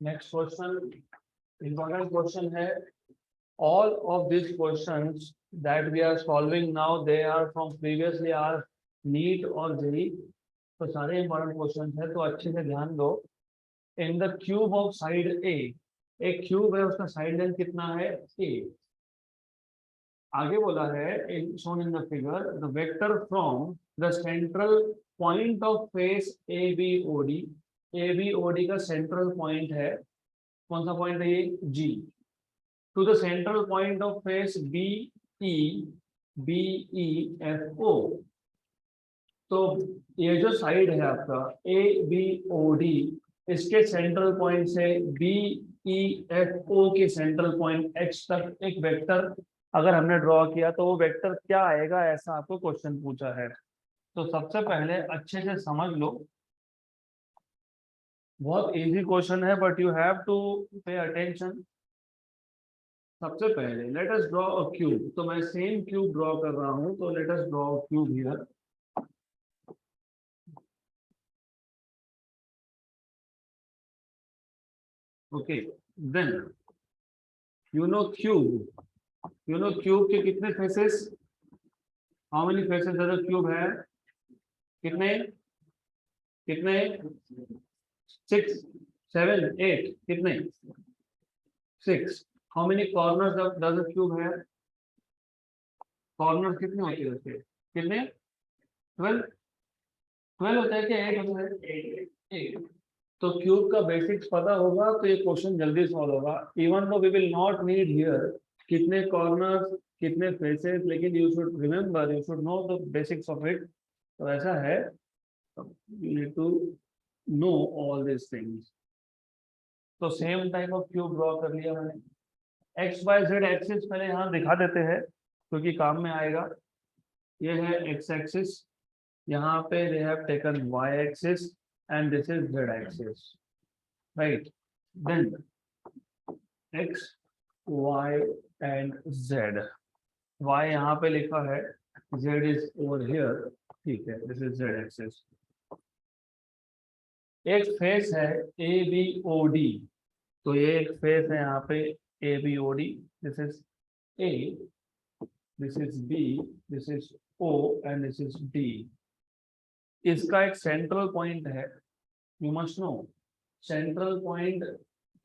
Next question important question है. All of these questions that we are solving now, they are from previously are NEET और JEE. तो सारे important questions है, तो अच्छे से ध्यान दो. In the cube of side A, एक क्यूब है, उसका साइड लेंथ कितना है A. आगे बोला है shown in the figure, the vector from the central point of face ABOD. ABOD का सेंट्रल पॉइंट है, कौन सा पॉइंट है ये G, to the central point of face BEFO. तो ये जो साइड है आपका ABOD, इसके सेंट्रल पॉइंट से BEFO के सेंट्रल पॉइंट H तक एक वेक्टर अगर हमने ड्रॉ किया तो वो वेक्टर क्या आएगा, ऐसा आपको क्वेश्चन पूछा है. तो सबसे पहले अच्छे से समझ लो, बहुत इजी क्वेश्चन है but you have to pay attention. सबसे पहले let us draw a cube. तो मैं सेम क्यूब ड्रॉ कर रहा हूं, तो let us draw a cube here. Okay, then you know cube के कितने फेसेस, हाउ मेनी फेसेस है क्यूब है, कितने कितने 6 7 8, कितने 6. How many corners does a cube है, कॉर्नर कितने होते हैं उसके, कितने 12 होता है क्या 8 होता है 8. तो क्यूब का बेसिक्स पता होगा तो ये क्वेश्चन जल्दी सॉल्व होगा. Even though we will not need here कितने कॉर्नर्स कितने फेसेस, लेकिन you should remember, you should know the basics of it. तो ऐसा है, you need to know all this things. तो same type of cube draw कर लिया मैंने. एक्स वाई जेड एक्सिस पहले यहाँ दिखा देते हैं क्योंकि काम में आएगा. ये है एक्स एक्सिस, यहाँ पे they have taken Y axis and this is z axis, right? Then x y and z, y यहाँ पे लिखा है, z is over here, ठीक है, this is z axis. एक फेस है ABOD, तो ये एक फेस है यहाँ पे ABOD. this is A, this is B, this is O and this is D. इसका एक सेंट्रल पॉइंट है. You must know central point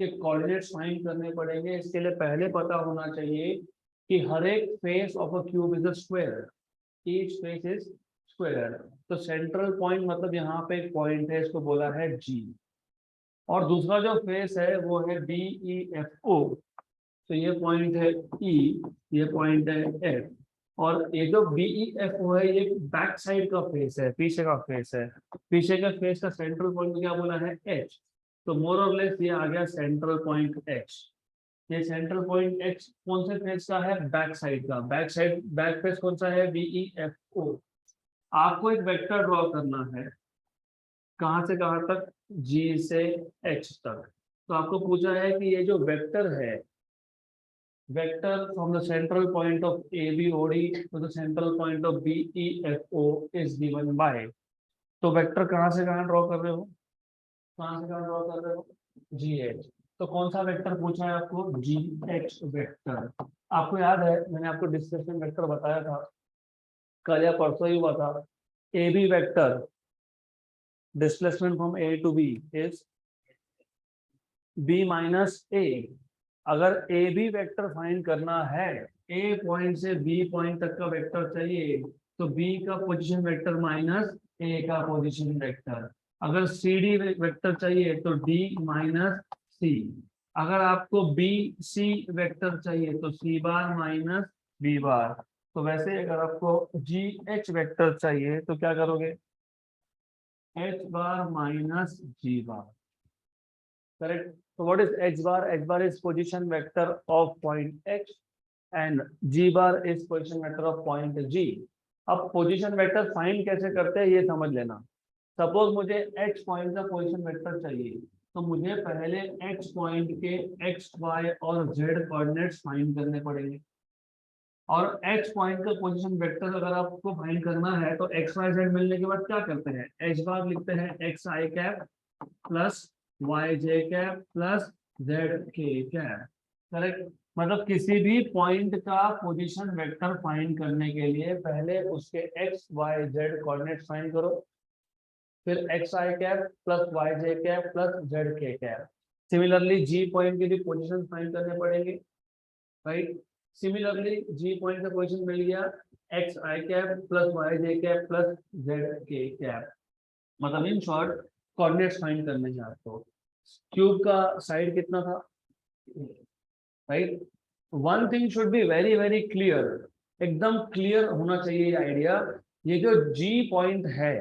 के कोऑर्डिनेट्स फाइंड करने पड़ेंगे. इसके लिए पहले पता होना चाहिए कि हर एक face of a cube is a square, each face is square. तो सेंट्रल पॉइंट मतलब यहाँ पे एक पॉइंट है, इसको बोला है G. और दूसरा जो फेस है वो है BEFO. तो ये पॉइंट है E, ये पॉइंट है F. और ये जो BEFO है ये बैक साइड का फेस है, पीछे का फेस है. पीछे का फेस का सेंट्रल पॉइंट क्या बोला है H. तो मोर और लेस ये आ गया सेंट्रल पॉइंट H. ये सेंट्रल पॉइंट H कौन से फेस का है, बैक साइड का. बैक फेस कौन सा है, BEFO. आपको एक वेक्टर ड्रॉ करना है, कहां से कहां तक, G से H तक. तो आपको पूछा है कि ये जो वेक्टर है, vector from the central point of ABOD to the central point of BEFO is given by. तो वेक्टर कहां से कहां ड्रॉ कर रहे हो, कहां से कहां ड्रॉ कर रहे हो, GH. तो कौन सा वेक्टर पूछा है आपको, GH वेक्टर. आपको याद है मैंने आपको डिस्प्लेसमेंट वेक्टर बताया था कल या परसों ही हुआ था. AB vector displacement from A to B is B minus A. अगर ए बी वेक्टर फाइंड करना है, ए पॉइंट से बी पॉइंट तक का वेक्टर चाहिए, तो बी का पोजीशन वेक्टर माइनस ए का पोजीशन वेक्टर. अगर सी डी वेक्टर चाहिए तो डी माइनस सी. अगर आपको बी सी वेक्टर चाहिए तो सी बार माइनस बी बार. तो वैसे अगर आपको जी एच वेक्टर चाहिए तो क्या करोगे, H bar minus G bar. Correct. So what is h bar? H bar is position vector of point H and g bar is position vector of point G. अब position vector find कैसे करते हैं ये समझ लेना. Suppose मुझे h point का position vector चाहिए, तो मुझे पहले h पॉइंट के x, y और z कोऑर्डिनेट्स फाइंड करने पड़ेंगे. और h पॉइंट का पोजीशन वेक्टर अगर आपको फाइंड करना है तो x, y, z मिलने के बाद क्या करते हैं, h बार लिखते हैं x i cap plus Y J cap plus Z K cap. Correct. मतलब किसी भी पॉइंट का पोजीशन वेक्टर फाइंड करने के लिए पहले उसके X Y Z coordinate find करो, फिर X I cap plus Y J cap plus Z K cap. Similarly G point के लिए पोजीशन फाइंड करने पड़ेंगे, राइट। सिमिलरली जी पॉइंट का पोजीशन मिल गया, X I cap plus Y J cap plus Z K cap. मतलब in short coordinates find करने हैं आपको। क्यूब का साइड कितना था, right. One thing should be very very clear, एकदम क्लियर होना चाहिए आइडिया। ये जो जी पॉइंट है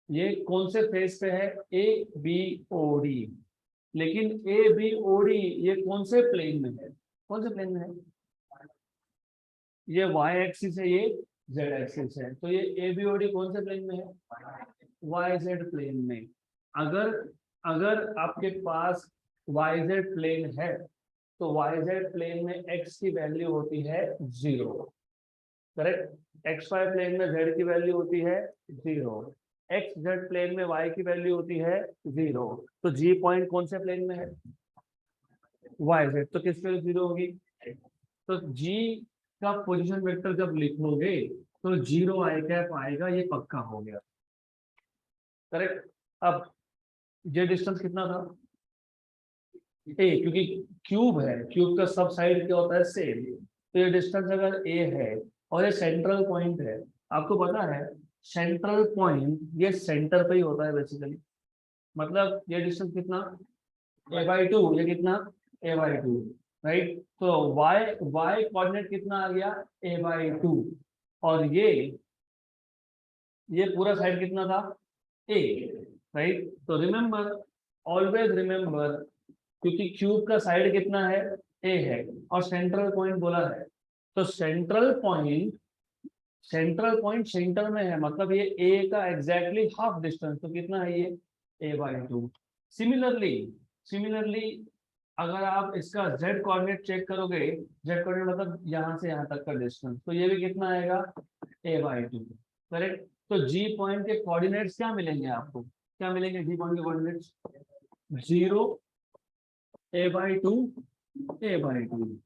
ये कौन से फेस पे है, ए बी ओ डी। लेकिन ए बी ओ डी ये कौन से प्लेन में है, कौन से प्लेन में है, ये वाई एक्सिस है, ये जेड एक्सिस है। तो ये ए बी ओ डी कौन से प्लेन में है, वाई जेड प्लेन में। अगर अगर आपके पास वाई जेड प्लेन है तो वाई जेड प्लेन में एक्स की वैल्यू होती है 0, करेक्ट। एक्स वाई प्लेन में जेड की वैल्यू होती है 0, एक्स जेड प्लेन में वाई की वैल्यू होती है 0। तो जी पॉइंट कौन से प्लेन में है, वाई जेड, तो किस पे 0 होगी। तो जी का पोजीशन वेक्टर जब लिखोगे तो 0 आई कैप आएगा, ये पक्का हो गया, करेक्ट। अब ये डिस्टेंस कितना था, ए, क्योंकि क्यूब है, क्यूब का सब साइड क्या होता है, सेम। तो ये डिस्टेंस अगर ए है और ये सेंट्रल पॉइंट है, आपको पता है सेंट्रल पॉइंट ये सेंटर पे ही होता है बेसिकली। मतलब ये डिस्टेंस कितना, a/2, ये कितना, a/2, राइट। तो y y कोऑर्डिनेट कितना आ गया, a/2। और ये पूरा साइड कितना था, a, राइट। तो रिमेंबर, ऑलवेज रिमेंबर, क्योंकि क्यूब का साइड कितना है, ए है, और सेंट्रल पॉइंट बोला है। तो सेंट्रल पॉइंट सेंटर में है, मतलब ये ए का एग्जैक्टली हाफ डिस्टेंस, तो कितना है ये, a/2। सिमिलरली अगर आप इसका z कोऑर्डिनेट चेक करोगे, z कोऑर्डिनेट मतलब यहाँ से यहाँ तक का डिस्टेंस, तो ये भी कितना आएगा, a/2, करेक्ट। तो जी पॉइंट के कोऑर्डिनेट्स क्या मिलेंगे आपको, क्या मिलेंगे जी पॉइंट के कोऑर्डिनेट्स, 0, a/2, a/2।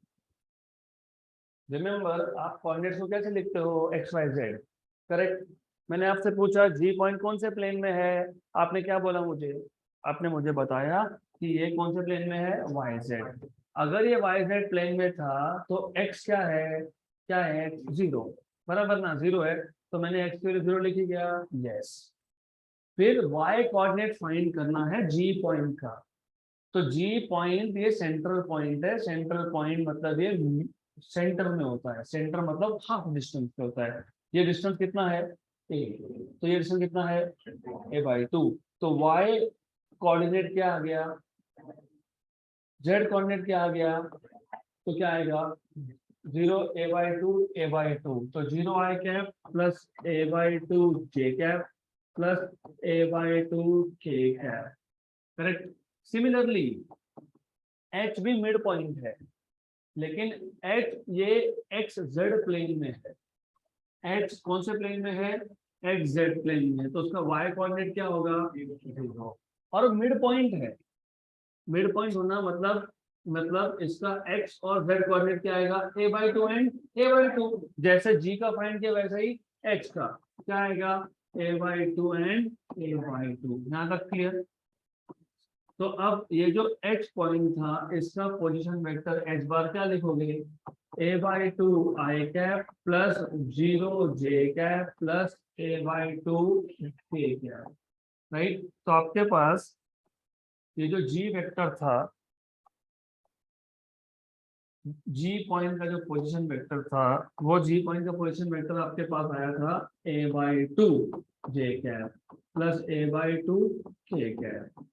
रिमेंबर, आप कोऑर्डिनेट्स को कैसे लिखते हो, एक्स वाई जेड, करेक्ट। मैंने आपसे पूछा जी पॉइंट कौन से प्लेन में है, आपने क्या बोला मुझे, आपने मुझे बताया कि ये कौन से प्लेन में है, वाई जेड। अगर ये वाई जेड प्लेन में था तो एक्स क्या है, क्या है, 0, बराबर ना, 0 है। तो मैंने एक्स के लिए 0 लिखी गया, यस। फिर वाई कोऑर्डिनेट फाइंड करना है जी पॉइंट का। तो जी पॉइंट ये सेंट्रल पॉइंट है, सेंट्रल पॉइंट मतलब ये सेंटर में होता है, सेंटर मतलब हाफ डिस्टेंस पे होता है। ये डिस्टेंस कितना है, ए, तो ये डिस्टेंस कितना है, a/2। तो y कोऑर्डिनेट क्या आ गया, z कोऑर्डिनेट क्या आ गया, तो क्या आएगा, 0, a/2, a/2। तो 0 i cap plus a/2 j cap plus a/2 k cap, correct. Similarly h भी मिड पॉइंट है, लेकिन h ये एक्स जेड प्लेन में है, h कौन से प्लेन में है, एक्स जेड प्लेन में है, तो उसका y कोऑर्डिनेट क्या होगा, 0। और मिड पॉइंट है, मिड पॉइंट होना मतलब इसका x और z कोऑर्डिनेट क्या आएगा, a/2 एंड a/2। जैसे g का फाइंड किया वैसे ही x का क्या आएगा, a/2 एंड a/2। यहाँ तक क्लियर। तो अब ये जो x पॉइंट था इसका पोजीशन वेक्टर h बार क्या लिखोगे, a/2 i cap plus 0 j cap plus a/2 k cap, right. तो आपके पास ये जो g वेक्टर था, जी पॉइंट का जो पोजीशन वेक्टर था, वो जी पॉइंट का पोजीशन वेक्टर आपके पास आया था a/2 j cap plus a/2 k cap,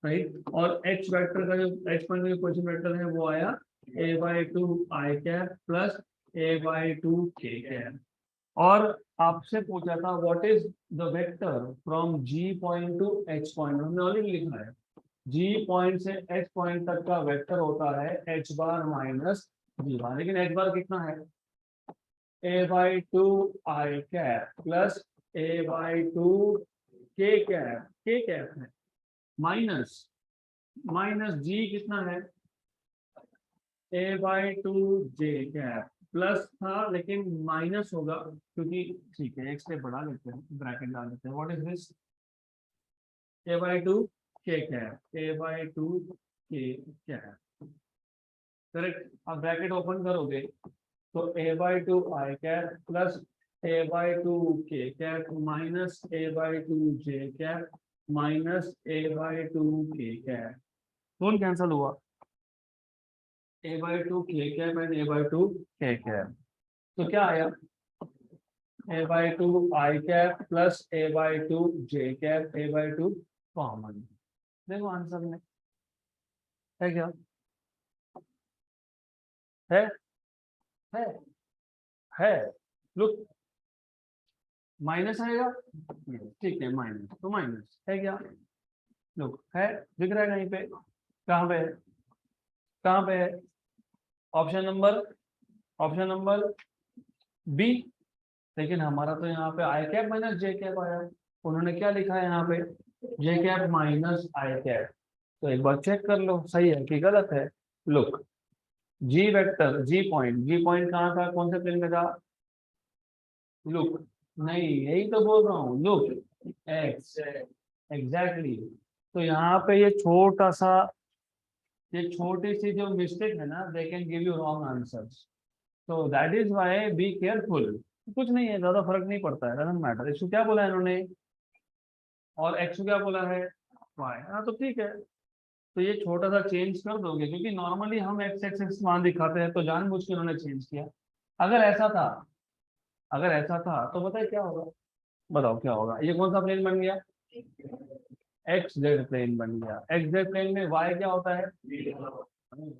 right. और h वेक्टर का जो h पॉइंट का जो पोजीशन वेक्टर है वो आया a/2 i cap plus a/2 k cap. और आपसे पूछा था what is the vector from G point to h point, हमने ऑलरेडी लिखा है, जी पॉइंट से h पॉइंट तक का वेक्टर होता है h बार माइनस जी बार। लेकिन h बार कितना है, a/2 i cap plus a/2 k cap, k cap है, माइनस माइनस जी कितना है a/2 j कैप, प्लस था लेकिन माइनस होगा क्योंकि ठीक है एक स्टेप बढ़ा लेते हैं, ब्रैकेट डाल देते हैं। What is this a/2 k cap, a/2 k cap, correct. अब ब्रैकेट ओपन करोगे तो a/2 i cap plus a/2 k cap minus a/2 j cap minus a/2 k cap, कौन कैंसिल हुआ a/2 k cap and a/2 k cap, तो क्या आया a/2 i cap plus a/2 j cap a/2 common. देखो answer में है क्या, है है है लुक माइनस आएगा, ठीक है माइनस, तो माइनस है क्या, लुक है, दिख रहा है कहीं पे, कहाँ पे है, कहाँ पे है, ऑप्शन नंबर बी। लेकिन हमारा तो यहाँ पे आई कैप माइनस जे कैप आया, उन्होंने क्या लिखा है यहाँ पे जे कैप माइनस आई कैप, तो एक बार चेक कर लो सही है कि गलत है। लुक जी वेक्टर जी पॉइंट कहाँ था, कौन से प्लेन में था, लुक नहीं यही तो बोल रहा हूँ, लुक एक्स एग्जैक्टली। तो यहाँ पे ये छोटा सा, ये छोटी सी जो मिस्टेक है ना, they can give you wrong answers, तो that is why be careful. कुछ नहीं है, ज्यादा फर्क नहीं पड़ता है, डजंट मैटर। इसको क्या बोला है इन्होंने, और एक्स को क्या बोला है वाई, हाँ तो ठीक है। तो ये छोटा सा चेंज कर दोगे, क्योंकि नॉर्मली हम एक्स एक्स मान दिखाते हैं, तो जानबूझ के उन्होंने चेंज किया। अगर ऐसा था, अगर ऐसा था तो बताइए क्या होगा, बताओ क्या होगा, ये कौन सा प्लेन बन गया, एक्स जेड प्लेन बन गया। एक्स जेड प्लेन में वाई क्या होता है,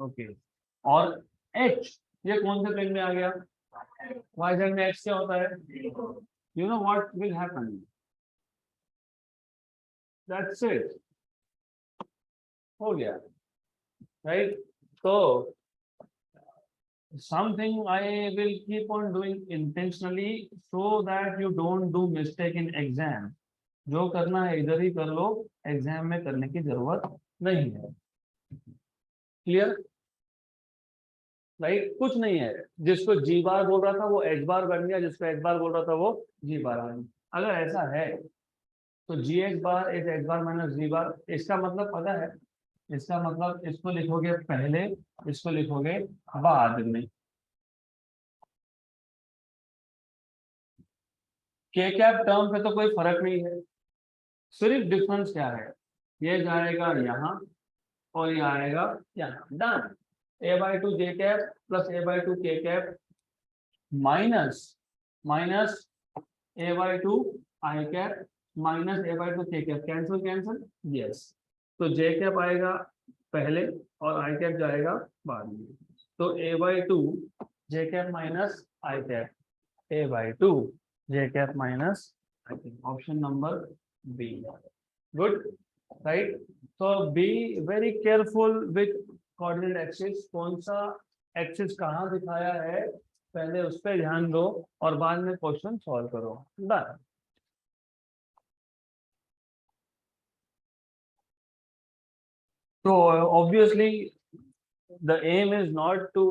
ओके, और एच ये कौन से प्लेन में आ गया, वाई जेड में एक्स क्या होता है, you know what will happen, that's it, हो गया राइट। तो something I will keep on doing intentionally so that you don't do mistake in exam। जो करना है इधर ही कर लो, एग्जाम में करने की जरूरत नहीं है, क्लियर राइट। कुछ नहीं है, जिसको जी बार बोल रहा था वो एच बार बन गया, जिसको एच बार बोल रहा था वो जी बार बन गया। अगर ऐसा है तो G H bar is H bar minus G bar, इसका मतलब पता है, इसका मतलब इसको लिखोगे पहले, इसको लिखोगे बाद में। के कैप टर्म पे तो कोई फर्क नहीं है, सिर्फ डिफरेंस क्या है, ये जाएगा यहाँ और ये आएगा यहाँ, done. a/2 j cap plus a/2 के cap minus minus a/2 i cap minus a/2 के कैप, कैंसिल कैंसिल यस, तो जे कैप आएगा पहले और आई कैप जाएगा बाद में, तो a/2 j cap minus i cap, a/2 j cap minus i cap, option number B, good right. तो be very careful with coordinate axis, कौन सा एक्सिस कहाँ दिखाया है पहले उस पर ध्यान दो और बाद में क्वेश्चन सॉल्व करो, डन। तो obviously the aim is not to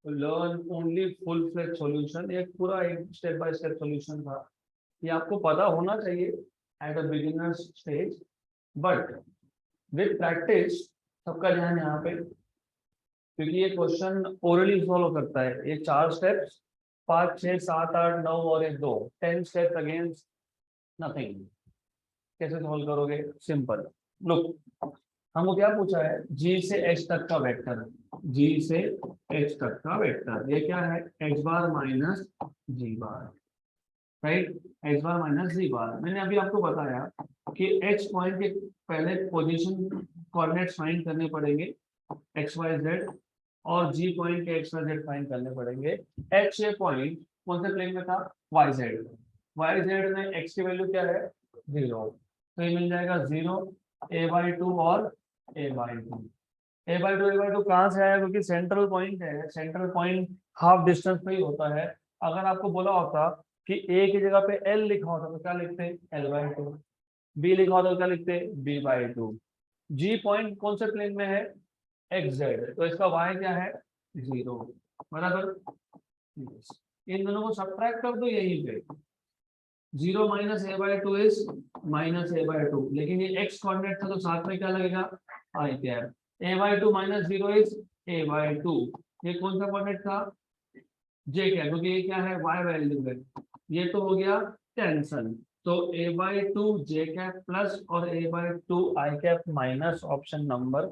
learn only full fledge solution, एक पूरा एक स्टेप बाय स्टेप सॉल्यूशन था, ये आपको पता होना चाहिए at a beginners stage, but with practice सबका ध्यान यहाँ पे, क्योंकि ये क्वेश्चन ओरली सॉल्व करता है, ये 4 स्टेप्स, 5 6 7 8 9 और 1 2 10 स्टेप्स अगेंस्ट नथिंग। कैसे सॉल्व करोगे, सिंपल, लुक हमको क्या पूछा है, जी से एच तक का वेक्टर, जी से एच तक का वेक्टर, ये क्या है एक्स बार माइनस जी बार, राइट, एक्स बार माइनस जी बार। मैंने अभी आपको बताया कि एच पॉइंट के पहले पोजीशन कोऑर्डिनेट्स फाइंड करने पड़ेंगे एक्स वाई जेड, और जी पॉइंट के एक्स वाई जेड फाइंड करने पड़ेंगे। एच ये पॉइंट कौन से प्लेन में था, वाई जेड, वाई जेड में एक्स की वैल्यू क्या है 0, तो ये मिल जाएगा 0 a/2 और a/2, a/2 कहाँ से आया, क्योंकि सेंट्रल पॉइंट है, सेंट्रल पॉइंट हाफ डिस्टेंस पे ही होता है। अगर आपको बोला होता कि a की जगह पे l लिखा होता तो क्या लिखते हैं l/2, बी लिखा हो तो क्या लिखते, b/2। जी पॉइंट कौन से प्लेन में है, xz, तो इसका y क्या है, 0, बराबर। इन दोनों को सब्ट्रैक्ट कर दो यहीं पे, 0 माइनस a/2 इज -a/2, लेकिन ये x कोऑर्डिनेट था तो साथ में क्या लगेगा, आई cap. a/2 minus 0 is a/2, ये कौन सा कोऑर्डिनेट था, j कैप, क्योंकि ये क्या है, y वैल्यू है। ये तो हो गया टेंशन, तो a/2 j कैप प्लस और a/2 i cap minus option number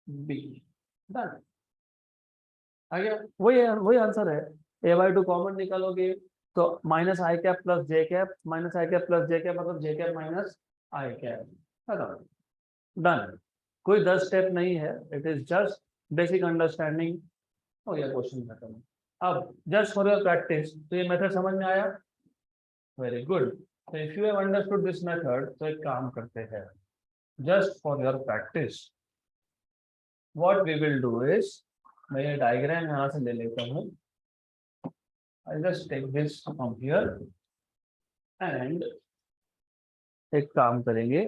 B. Done, आ गया, वही आंसर है। a/2 कॉमन निकालोगे तो minus i cap plus j cap, minus i cap plus j cap मतलब j cap minus i cap, खत्म, done. कोई 10 स्टेप नहीं है, it is just basic understanding, हो गया क्वेश्चन खत्म। अब जस्ट फॉर योर प्रैक्टिस, तो ये मेथड समझ में आया, वेरी गुड। तो if you have understood this method, तो एक काम करते हैं, just for your practice what we will do is, मैं ये डायग्राम यहाँ से ले लेता हूँ, I'll just take this from here and एक काम करेंगे,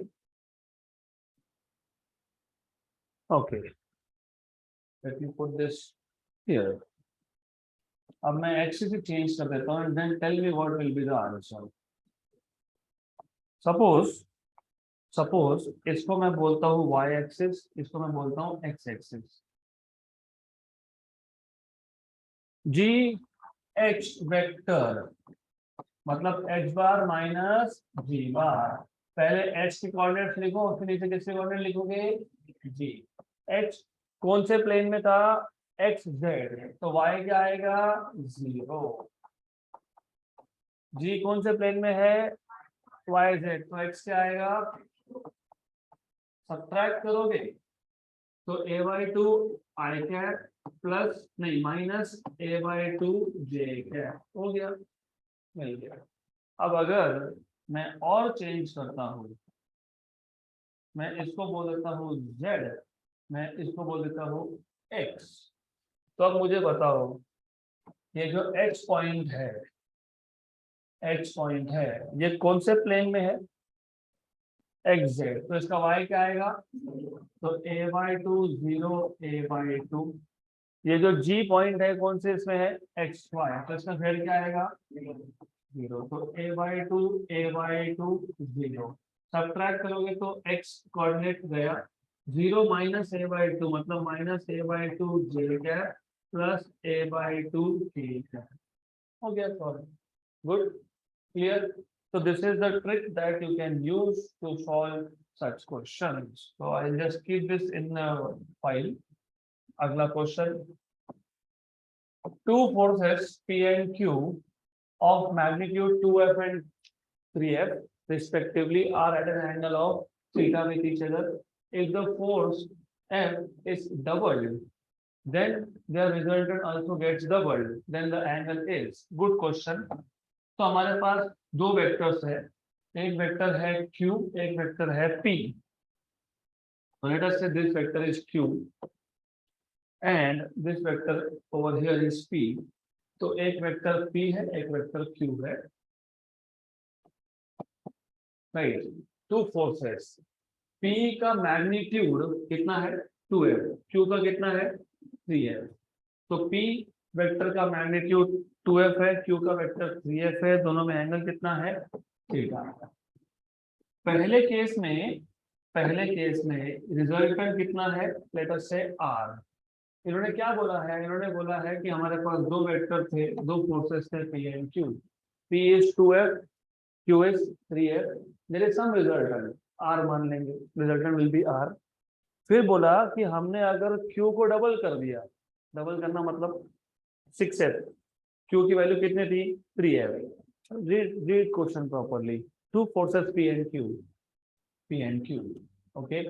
okay, let me put this here। अब मैं एक्सिस से चेंज कर देता हूँ and then tell me what will be the answer। suppose इसको मैं बोलता हूँ y एक्सिस, इसको मैं बोलता हूँ x axis. g h vector मतलब h बार माइनस g बार, पहले h के कोऑर्डिनेट्स लिखो, फिर नीचे किसके कोऑर्डिनेट लिखोगे, g। h कौन से प्लेन में था, xz, तो y क्या आएगा, 0। g कौन से प्लेन में है, yz, तो x क्या आएगा, सब्ट्रैक्ट करोगे तो a/2 आई कैप प्लस नहीं माइनस a/2 j कैप, हो गया, मिल गया। अब अगर मैं और चेंज करता हूँ, मैं इसको बोल देता हूँ z, मैं इसको बोल देता हूँ x, तो अब मुझे बताओ ये जो x पॉइंट है, x पॉइंट है, ये कौन से प्लेन में है, xz, तो इसका y क्या आएगा, तो a/2 0 a/2। ये जो g पॉइंट है कौन से इसमें है, xy, तो इसका z क्या आएगा, 0, तो a/2 a/2 0, सब्ट्रैक्ट करोगे तो x कोऑर्डिनेट गया, 0 माइनस a/2 मतलब minus a/2 j cap plus a/2 k cap, हो गया solve, good, clear. So this is the trick that you can use to solve such questions. So I'll just keep this in the file. अगला question, two forces P and Q of magnitude 2f and 3f respectively are at an angle of theta with each other. If the force F is doubled, then their resultant also gets doubled. Then the angle is, good question। तो हमारे पास दो vectors है, एक vector है Q, एक vector है P। So let us say this vector is Q and this vector over here is P। तो एक वेक्टर P है, एक वेक्टर Q है, राइट। टू फोर्सेस, P का मैग्नीट्यूड कितना है, 2f, Q का कितना है, 3f। तो P वेक्टर का मैग्नीट्यूड 2f है, Q का वेक्टर 3f है, दोनों में एंगल कितना है, थीटा। पहले केस में रिजल्टेंट कितना है, लेट अस से r। इन्होंने क्या बोला है, इन्होंने बोला है कि हमारे पास दो वेक्टर थे, दो फोर्सेस थे P and Q, P is 2f, Q is 3f, there is some resultant r मान लेंगे, रिजल्टेंट विल बी r। फिर बोला कि हमने अगर Q को डबल कर दिया, डबल करना मतलब 6f, Q की वैल्यू कितनी थी, 3f। Read question properly, two forces P and Q, okay,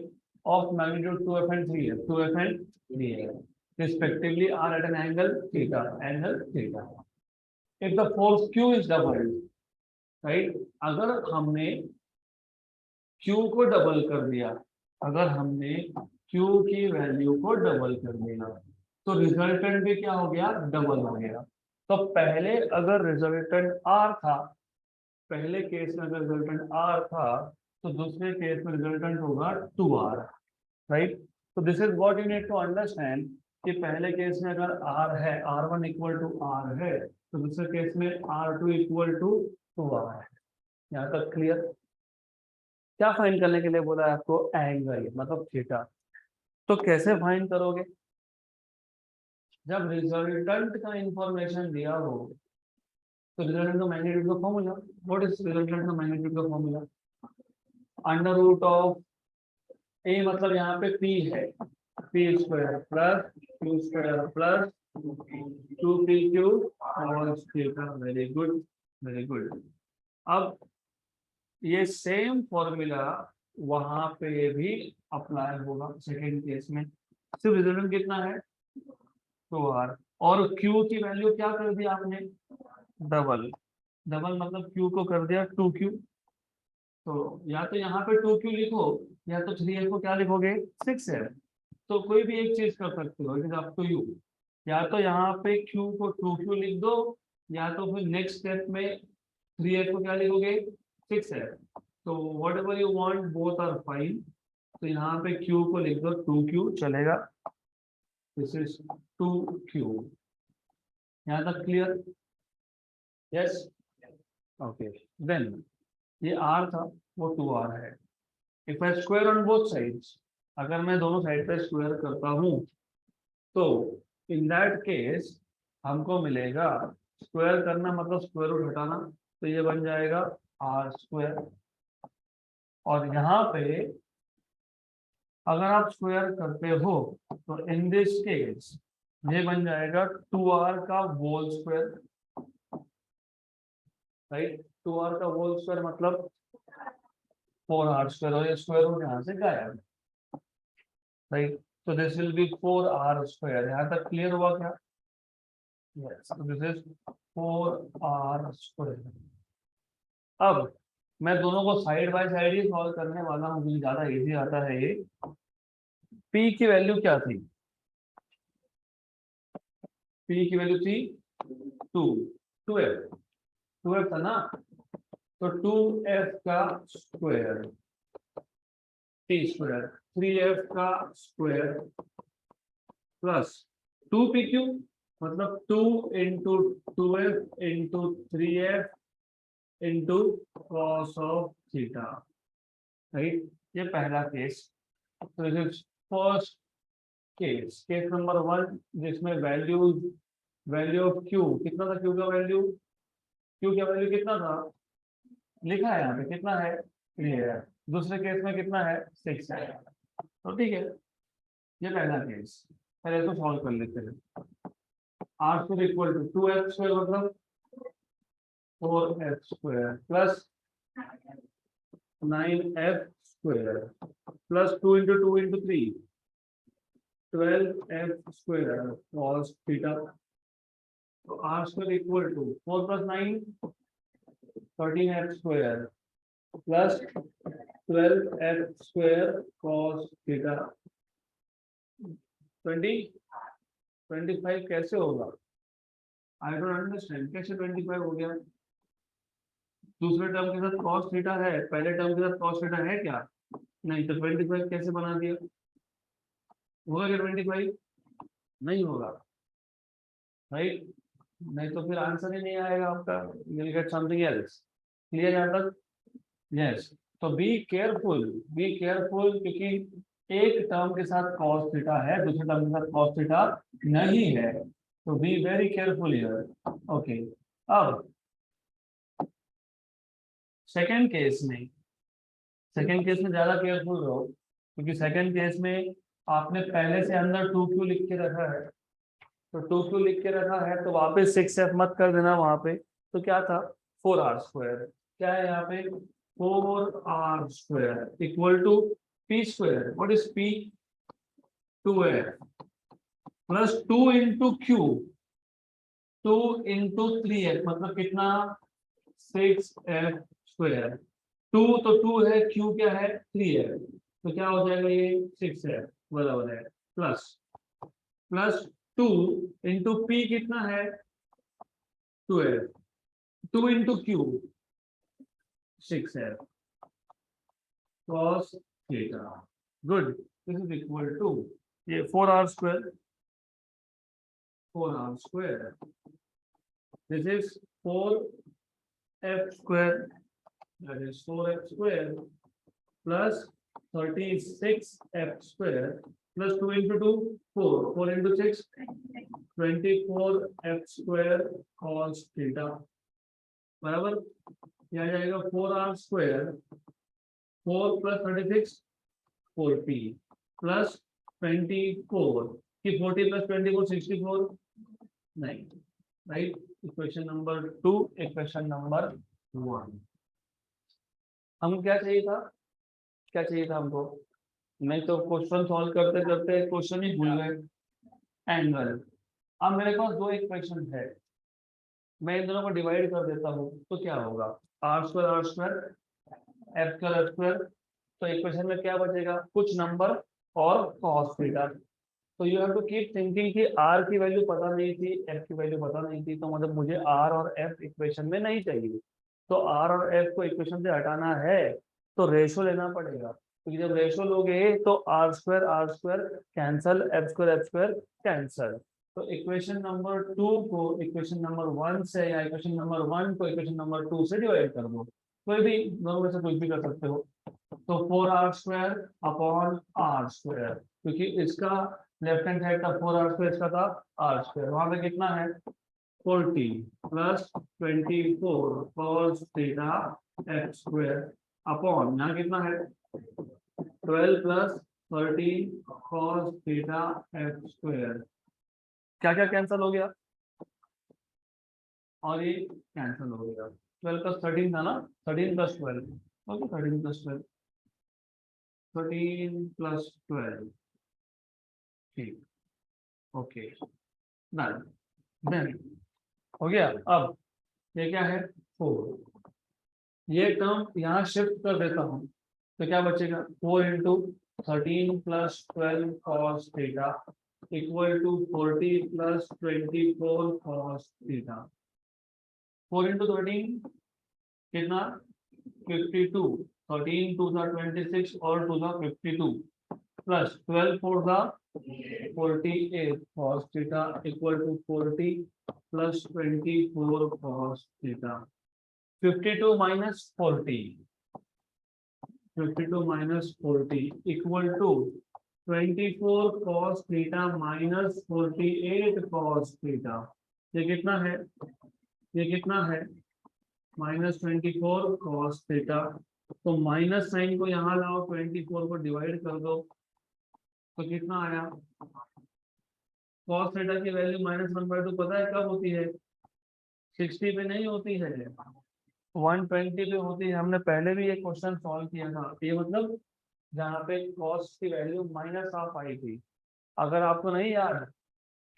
of magnitude 2f and 3f, 2f and 3f respectively are at an angle theta, if the force Q is doubled, right, अगर हमने Q को double कर दिया, अगर हमने Q की value को double कर दिया तो रिजल्टेंट भी क्या हो गया, डबल हो गया। तो पहले अगर रिजल्टेंट R था, पहले केस में अगर रिजल्टेंट R था, तो तो दूसरे केस में रिजल्टेंट होगा 2r, राइट। तो this is what you need to understand कि पहले केस में अगर r है, r1 इक्वल टू r है, तो दूसरे केस में r2 इक्वल टू 2r है। यहाँ तक क्लियर? क्या फाइंड करने के लिए बोला है आपको? एंगल, मतलब थीटा। तो कैसे फाइंड करोगे? जब रिजल्टेंट का इंफॉर्मेशन दिया हो तो रिजल्टेंट का मैग्नीट्यूड का फॉर्मूला, व्हाट इज रिजल्टेंट का मैग्नीट्यूड का फॉर्मूला? अंडर रूट ऑफ ए, मतलब यहाँ पे p है, p square plus q square plus 2pq और theta. Very good, very good. अब ये सेम फॉर्मूला वहां पे भी अप्लाई होगा सेकेंड केस में। सिर्फ रिजल्टेंट कितना है? 2r, और q की वैल्यू क्या कर दिया आपने? डबल। डबल मतलब q को कर दिया 2q। तो या तो यहाँ पे 2q लिखो, या तो 3s को क्या लिखोगे? 6s। तो कोई भी एक चीज कर सकते हो, it is up to you. या तो यहाँ पे q को 2q लिख दो, या तो फिर नेक्स्ट स्टेप में 3s को क्या लिखोगे? 6s। तो whatever you want, both are fine. तो यहाँ पे q को लिख दो 2q, चलेगा। दिस इज 2q। यहाँ तक क्लियर? Yes, okay. देन ये r था, वो 2r है। If I square on both sides, अगर मैं दोनों साइड पे स्क्वायर करता हूँ, तो इन दैट केस हमको मिलेगा, स्क्वायर करना मतलब स्क्वायर रूट हटाना, तो ये बन जाएगा r स्क्वायर। और यहाँ पे अगर आप स्क्वायर करते हो तो इन दिस केस ये बन जाएगा 2r का होल स्क्वायर, राइट। 2r का होल स्क्वायर मतलब 4r स्क्वायर, और ये स्क्वायर रूट यहाँ से गायब, राइट। तो this will be 4r square. यहाँ तक क्लियर हुआ क्या? Yes, this is 4r square. अब मैं दोनों को side by side he solve करने वाला हूँ, मुझे ज्यादा इजी आता है ये। p की वैल्यू क्या थी? p की वैल्यू थी 2f, 2f था ना। तो 2f का स्क्वायर, t स्क्वायर 3f का स्क्वायर प्लस 2pq, मतलब 2 into 2f into 3f into cos of theta, right. ये पहला केस। तो this is first case, case number 1, जिसमें वैल्यू ऑफ q कितना था? q का वैल्यू, q का वैल्यू कितना था? लिखा है यहाँ पे, कितना है? 3 है। दूसरे केस में कितना है? 6 है। तो ठीक है, ये पहला केस। पहले इसको सॉल्व कर लेते हैं। r square equal to 2f square मतलब 4f square plus 9f square plus 2 into 2 into 3 12f square cos theta. तो r square equal to 4 plus 9 13f square plus 12f square cos theta. 25 कैसे होगा? I don't understand, कैसे 25 हो गया? दूसरे term के साथ cos थीटा है, पहले टर्म के साथ cos थीटा है क्या? नहीं, तो 25 कैसे बना दिया? होगा क्या 25? नहीं होगा, राइट। नहीं तो फिर आंसर ही नहीं आएगा आपका, you will get something else. Clear यहाँ तक? यस। तो बी केयरफुल, बी केयरफुल, क्योंकि एक टर्म के साथ cos थीटा है, दूसरे टर्म के साथ cos थीटा नहीं है। तो be very careful here. Okay, अब सेकेंड केस में, सेकेंड केस में ज्यादा केयरफुल रहो, क्योंकि सेकेंड केस में आपने पहले से अंदर 2q लिख के रखा है। तो 2q लिख के रखा है तो वापस 6f मत कर देना वहां पे। तो क्या था? 4r square. क्या है यहाँ पे? 4r square equal to p square. What is p? 2f plus 2 into q, 2 into 3f मतलब कितना? 6f square. 2 तो 2 है, q क्या है? 3 है। तो क्या हो जाएगा? ये 6 है, बराबर है प्लस 2 इंटू p कितना है? 12। 2 इंटू q 6 है। cos theta. Good. This is equal to ये 4r square. 4r square. This is 4f square. That is 4f square plus 36f square plus 2 into 2, 4. 4 into 6, 24f square cos theta. बराबर ये आ जाएगा 4r square 4 plus 36 4p plus 24 कि 40 plus 24 64 नहीं right. Equation number 2 equation number 1. हमको क्या चाहिए था हमको. मैं तो क्वेश्चन सॉल्व करते करते क्वेश्चन ही भूल गए. एंगल. अब मेरे पास दो इक्वेशन है, मैं इन दोनों को डिवाइड कर देता हूँ तो क्या होगा. R square F square. तो इक्वेशन में क्या बचेगा, कुछ नंबर और कॉस थीटा. तो you have to keep thinking कि आर की वैल्यू पता नहीं थी, एफ की वैल्यू पता नहीं थी, तो मतलब मुझे आर और एफ इक्वेशन में नहीं चाहिए. तो आर और एफ को इक्वेशन से हटाना है तो रेशो लेना पड़ेगा, क्योंकि जब रेशो लोगे तो R square cancel, F square cancel. तो इक्वेशन नंबर 2 को इक्वेशन नंबर 1 से या इक्वेशन नंबर 1 को इक्वेशन नंबर 2 से डिवाइड कर दो. कोई भी दोनों में से कुछ भी कर सकते हो. तो 4r square upon are square, क्योंकि इसका लेफ्ट हैंड साइड का 4r स्क्वायर, इसका था r स्क्वायर. वहां पे कितना है 40 plus 24 cos theta f square upon यहाँ कितना है 12 plus 13 cos theta f square. क्या क्या कैंसिल हो गया और ये कैंसिल हो गया. 12 प्लस 13 था ना, 13 प्लस 12. Okay 13 plus 12, 13 plus 12. ठीक. ओके डन हो गया. अब ये क्या है 4. ये टर्म यहाँ शिफ्ट कर देता हूँ तो क्या बचेगा 4 into 13 plus 12 cos theta equal to 40 plus 24 cos theta. 4 into 13 कितना 52. 13 2 था 26 और 2 था 52 प्लस 12 4 था 48 cos theta equal to 40 plus 24 cos theta. 52 minus 40 equal to 24 cos theta minus 48 cos theta. ये कितना है माइनस 24 cos थीटा. तो माइनस साइन को यहाँ लाओ, 24 को डिवाइड कर दो तो कितना आया. cos थीटा की वैल्यू -1/2 पता है कब होती है 60 पे नहीं होती है 120 पे होती है. हमने पहले भी ये क्वेश्चन सॉल्व किया था. ये मतलब जहाँ पे cos की वैल्यू -1/2 आई थी. अगर आपको नहीं याद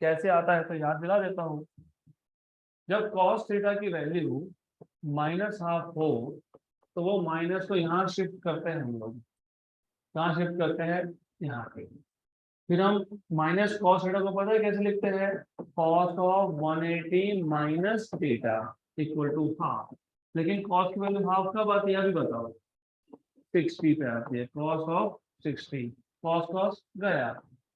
कैसे आता है तो याद दिला देता हूँ. जब cos थीटा की वैल्यू -1/2 हो तो वो माइनस को यहाँ शिफ्ट करते हैं हम लोग. कहाँ शिफ्ट करते हैं यहाँ पे. फिर हम माइनस cos थीटा को पता है कैसे लिखते हैं cos of 180 minus theta equal to half. लेकिन cos की वैल्यू हाफ कब आती है अभी बताओ 60 पे आती है. cos ऑफ 60 cos गया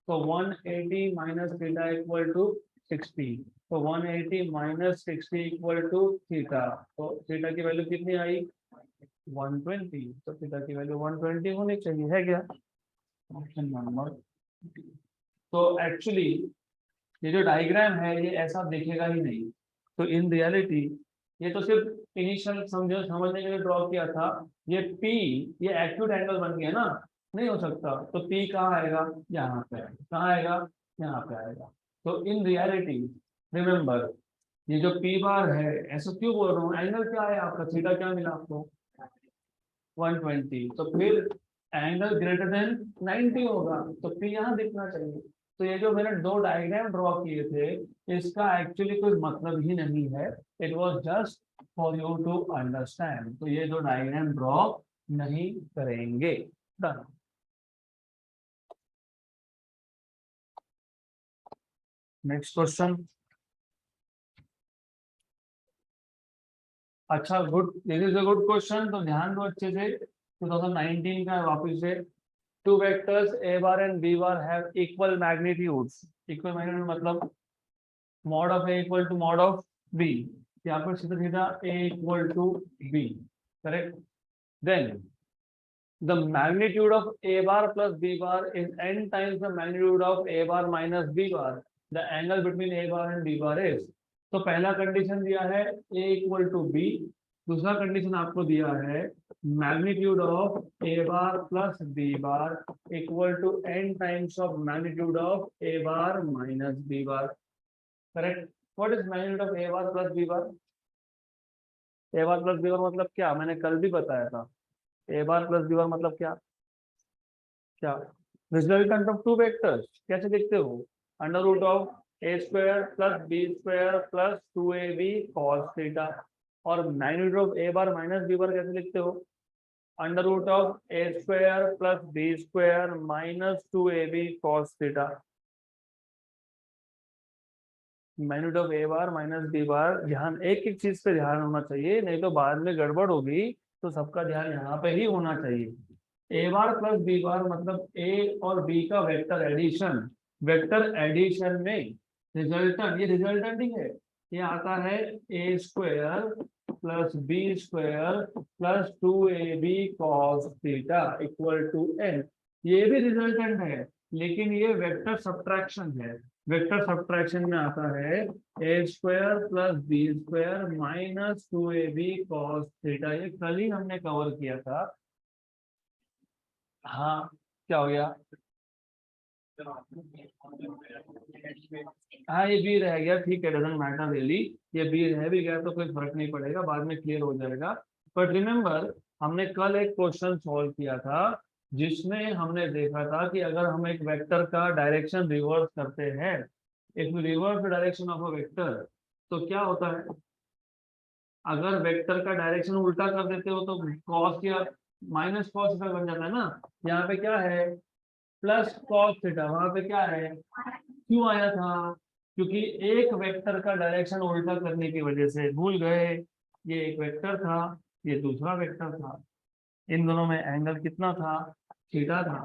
तो 180 माइनस थीटा इक्वल टू 60. तो 180 माइनस 60 इक्वल टू थीटा. तो थीटा की वैल्यू कितनी आई 120. तो थीटा की वैल्यू 120 होनी चाहिए. है क्या ऑप्शन नंबर. तो एक्चुअली ये जो डायग्राम है ये ऐसा दिखेगा ही नहीं. तो इन रियलिटी ये तो सिर्फ इनिशियल समझने के लिए ड्रॉ किया था. ये P ये एक्यूट एंगल बन गया ना, नहीं हो सकता. तो P कहाँ आएगा यहाँ पे. कहाँ आएगा यहाँ पे आएगा. तो इन रियलिटी रिमेम्बर ये जो P बार है ऐसा क्यों बोल रहा हूँ. एंगल क्या है आपका थीटा क्या मिला आपको 120. तो फिर एंगल ग्रेटर देन 90 होगा तो P यहाँ दिखना चाहिए. तो ये जो मैंने दो डायग्राम ड्रॉ किए थे इसका एक्चुअली कोई मतलब ही नहीं है. It was just for you to understand. तो ये दो डायग्राम ड्रॉ नहीं करेंगे. डन. Next question. अच्छा good, this is a good question. तो ध्यान दो अच्छे से. 2019 का वापस से। Two vectors a bar and b bar have equal magnitudes. Equal magnitude मतलब mod of a equal to mod of b. यहाँ पर सीधा सीधा a equal to b, correct. Then the magnitude of a bar plus b bar is n times the magnitude of a bar minus b bar. The angle between a bar and b bar is, तो पहला condition दिया है a equal to b, दूसरा condition आपको दिया है magnitude of a bar plus b bar equal to n times of magnitude of a bar minus b bar, correct. What is magnitude of a bar plus b bar? a bar plus b bar मतलब क्या, मैंने कल भी बताया था। ए bar plus B बार मतलब क्या क्या रिजल्टेंट ऑफ टू वेक्टर्स। कैसे देखते हो? Under root of a square plus b square plus 2ab cos theta. और magnitude of a bar minus b bar कैसे लिखते हो? Under root of a square plus b square minus 2ab cos theta. Magnitude of a bar minus b bar, ध्यान एक एक चीज पे ध्यान होना चाहिए, नहीं तो बाद में गड़बड़ होगी। तो सबका ध्यान यहाँ पे ही होना चाहिए। ए बार प्लस बी बार मतलब ए और बी का वेक्टर एडिशन। वेक्टर एडिशन में रिजल्टेंट, ये रिजल्टेंट ही है, ये आता है a square plus b square plus 2ab cos theta equal to n। ये भी रिजल्टेंट है, लेकिन ये वेक्टर सब्ट्रैक्शन है। वेक्टर सब्ट्रैक्शन में आता है a square plus b square minus 2ab cos theta. ये कल ही हमने कवर किया था। हाँ, क्या हो गया? हाँ, ये बी रह गया, ठीक है, डजंट मैटर रियली। ये बी रह भी गया तो कोई फर्क नहीं पड़ेगा, बाद में क्लियर हो जाएगा। बट रिमेम्बर, हमने कल एक क्वेश्चन सॉल्व किया था जिसमें हमने देखा था कि अगर हम एक वेक्टर का डायरेक्शन रिवर्स करते हैं, if reverse the direction of a vector, तो क्या होता है? अगर वेक्टर का डायरेक्शन उल्टा कर देते हो तो कॉस या माइनस कॉस थीटा बन जाता है ना। यहाँ पे क्या है? Plus cos theta. वहां पे क्या है? क्यों आया था? क्योंकि एक वेक्टर का डायरेक्शन उल्टा करने की वजह से भूल गए, ये एक वेक्टर था, ये दूसरा वेक्टर था, इन दोनों में एंगल कितना था? थीटा था,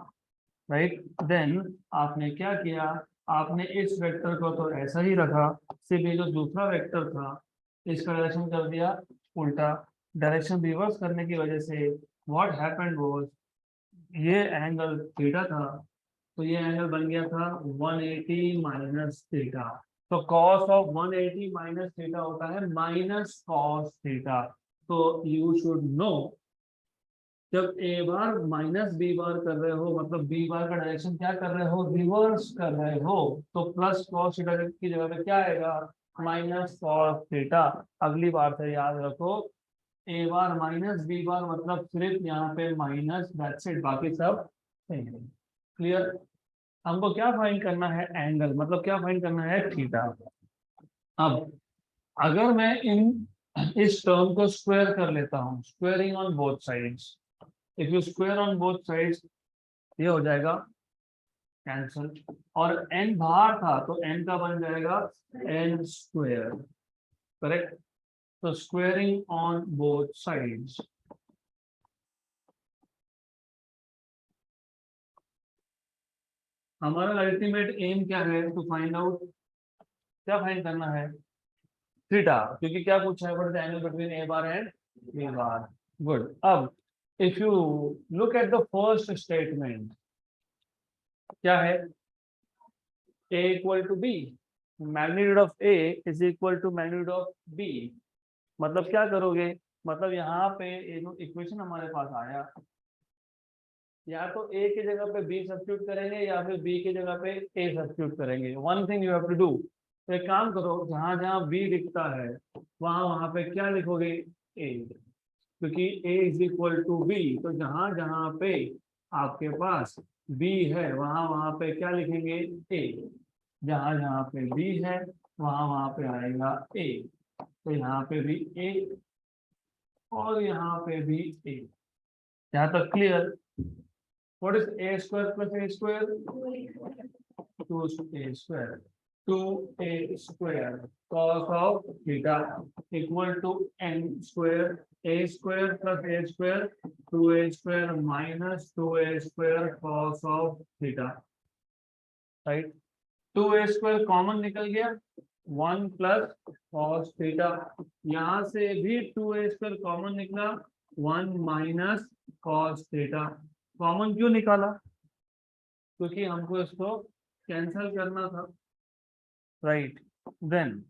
राइट। देन आपने क्या किया? आपने इस वेक्टर को तो ऐसा ही रखा, सिर्फ ये जो दूसरा वेक्टर था इसका डायरेक्शन कर दिया उल्टा। डायरेक्शन रिवर्स करने की वजह से व्हाट हैपेंड वाज, ये एंगल थीटा था, तो ये एंगल बन गया था 180 माइनस थीटा। तो कॉस ऑफ 180 माइनस थीटा होता है माइनस कॉस थीटा। तो यू शुड नो, जब ए बार माइनस बी बार कर रहे हो मतलब बी बार का डायरेक्शन क्या कर रहे हो? रिवर्स कर रहे हो, तो प्लस कॉस थीटा की जगह पे क्या आएगा? Minus cos theta. अगली बार से याद रखो, ए बार माइनस बी बार मतलब सिर्फ यहाँ पे माइनस, दैट्स इट, बाकी सब क्लियर। हमको क्या फाइंड करना है? एंगल, मतलब क्या फाइंड करना है? थीटा। अब अगर मैं इस टर्म को स्क्वायर कर लेता हूँ, squaring on both sides, if you square on both sides, ये हो जाएगा कैंसल। और n बाहर था तो n का बन जाएगा n स्क्वायर, करेक्ट। तो स्क्वेयरिंग ऑन बोथ साइड्स, हमारा अल्टीमेट एम क्या है? टू फाइंड आउट, क्या फाइंड करना है? थीटा, क्योंकि क्या पूछा है? What is the angle between a bar and b bar. Good. अब if you look at the first statement, क्या है? a equal to b, magnitude of a is equal to magnitude of b। मतलब क्या करोगे? मतलब यहाँ पे equation हमारे पास आया, या तो a की जगह पे b सब्स्टिट्यूट करेंगे या फिर b की जगह पे a सब्स्टिट्यूट करेंगे। One thing you have to do, तो एक काम करो, जहां जहां b दिखता है वहां वहां पे क्या लिखोगे? a, क्योंकि a is equal to b, तो जहां जहां पे आपके पास b है वहां वहां पे क्या लिखेंगे? a। जहां जहां पे b है वहां वहां पे आएगा a, तो यहाँ पे भी a और यहाँ पे भी a। यहाँ तक clear? What is a square plus a square? 2a square, 2a square cos of theta equal to n square, a square plus a square 2a² minus 2a² cos of theta, right. 2a² common निकल गया, 1 plus cos theta, यहाँ से भी 2a² common निकला, 1 minus cos theta. Common क्यों निकाला? क्योंकि हमको इसको कैंसिल करना था, राइट। देन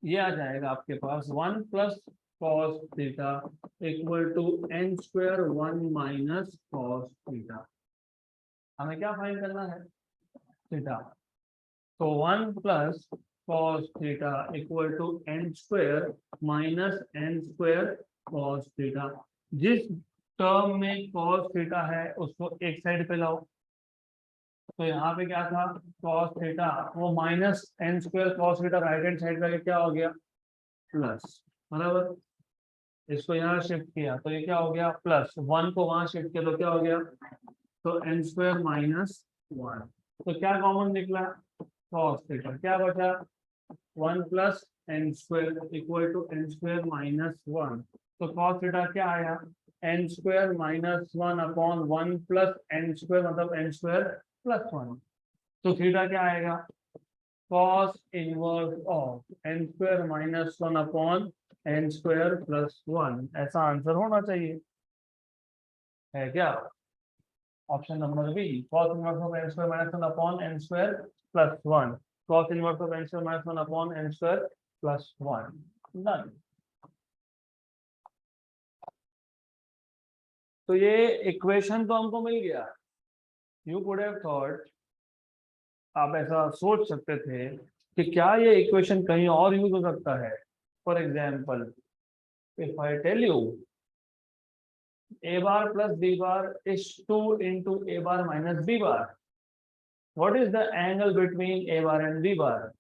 ये आ जाएगा आपके पास 1 plus cos theta equal to n² 1 minus cos theta. हमें क्या फाइंड करना है? थीटा। तो 1 plus cos theta equal to n² minus n² cos theta. जिस टर्म में cos थीटा है उसको एक साइड पे लाओ। तो यहाँ पे क्या था? cos थीटा, वो minus n² cos theta right hand side का क्या हो गया? प्लस, बराबर। इसको यहाँ शिफ्ट किया तो ये क्या हो गया? प्लस। 1 को वहां शिफ्ट किया तो क्या हो गया? तो n² माइनस 1। तो क्या कॉमन निकला? cos theta. क्या बचा? 1 plus n² equal to n² minus 1। तो cos थीटा क्या आया? n² minus 1 upon 1 plus n² मतलब n² प्लस 1। तो थीटा क्या आएगा? cos inverse of n² minus 1 upon n² plus 1। ऐसा आंसर होना चाहिए, है क्या? Option number B, cos inverse of n² minus 1 upon n² plus 1। cos inverse of n² minus 1 upon n² plus 1। Done. तो ये इक्वेशन तो हमको मिल गया। यू कुड हैव थॉट, आप ऐसा सोच सकते थे कि क्या ये इक्वेशन कहीं और यूज हो सकता है। For example, if I tell you a bar plus b bar is 2 into a bar minus b bar, what is the angle between a bar and b bar?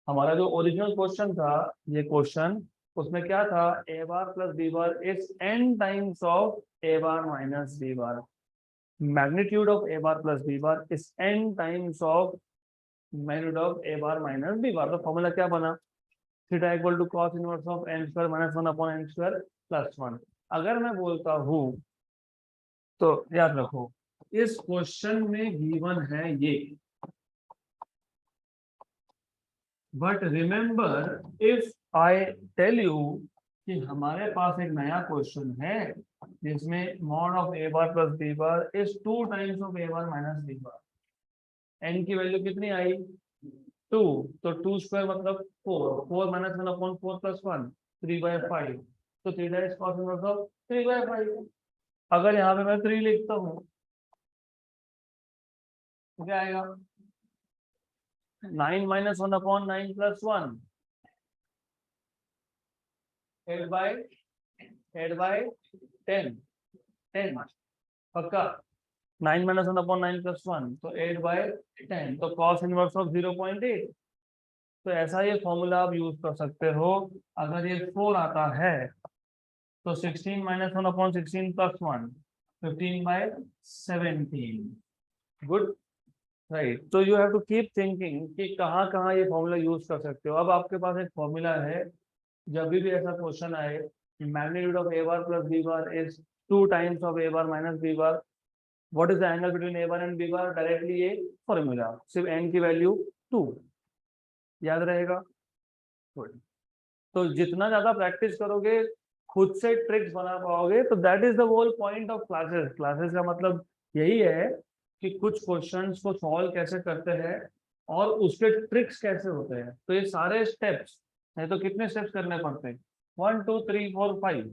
हमारा जो ओरिजिनल क्वेश्चन था, ये question, उसमें क्या था? a bar plus b bar is n times of a bar minus b bar. Magnitude of a bar plus b bar is n times of magnitude of a bar minus b bar. तो formula क्या बना? Theta equal to cos inverse of n² minus 1 upon n² plus 1। अगर मैं बोलता हूँ तो याद रखो, इस क्वेश्चन में गिवन है ये, but remember if I tell you कि हमारे पास एक नया क्वेश्चन है जिसमें mod of a bar plus b bar is 2 times of a bar minus b bar, n की वैल्यू कितनी आई? 2। तो 2² मतलब 4, 4 माइनस 1 अपॉन 4 प्लस 1, 3/5। तो theta is cos inverse of 3/5। अगर यहाँ पे मैं 3 लिखता हूँ तो क्या आएगा? 9 माइनस 1 अपॉन 9 प्लस 1, 8/10। 10 पक्का। 9 माइनस 1 अपॉन 9 प्लस 1 तो 8/10। तो cos इनवर्स ऑफ 0.8। तो ऐसा ये फॉर्मूला आप यूज कर सकते हो। अगर ये 4 आता है तो 16 minus 1 upon 16 plus 1, 15/17। Good, right. तो you have to keep thinking कि कहाँ कहाँ ये फॉर्मूला यूज कर सकते हो। अब आपके पास एक फॉर्मूला है, जब भी ऐसा क्वेश्चन आए magnitude of a bar plus b bar is 2 times of a bar minus b bar, what is the angle between a bar and b bar, directly ये फॉर्मूला, सिर्फ n की वैल्यू 2 याद रहेगा। गुड। तो जितना ज्यादा practice करोगे, खुद से ट्रिक्स बना पाओगे, तो that is the whole point of classes. Classes का मतलब यही है कि कुछ क्वेश्चंस को सॉल्व कैसे करते हैं और उसके ट्रिक्स कैसे होते हैं। तो ये सारे स्टेप्स है, तो कितने स्टेप्स करने पड़ते हैं? 1 2 3 4 5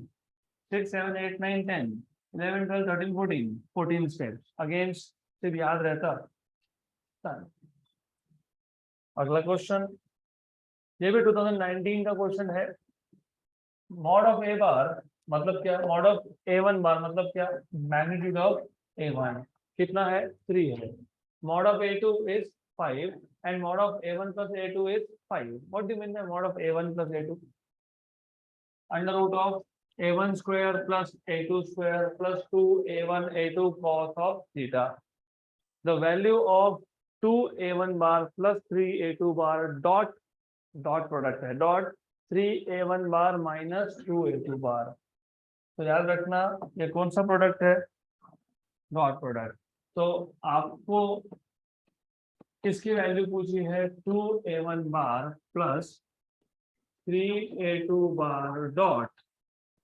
6 7 8 9 10 11 12 13 14 14 स्टेप्स। अगेंस्ट सिर्फ याद रहता। अगला क्वेश्चन, ये भी 2019 का क्वेश्चन है। मॉड ऑफ ए बार मतलब क्या? मॉड ऑफ a1 बार मतलब क्या? मैग्नीट्यूड ऑफ a1 कितना है? 3 है। Mod of a2 is 5 and mod of a1 plus a2 is 5। What do you mean by mod of a1 plus a2? Under root of a1 square plus a2 square plus 2a1 a2 cos of theta. The value of 2a1 bar plus 3a2 bar dot dot product है, dot 3a1 bar minus 2a2 bar. तो याद रखना ये कौन सा product है, dot product. तो आपको इसकी वैल्यू पूछी है 2a1 bar plus 3a2 bar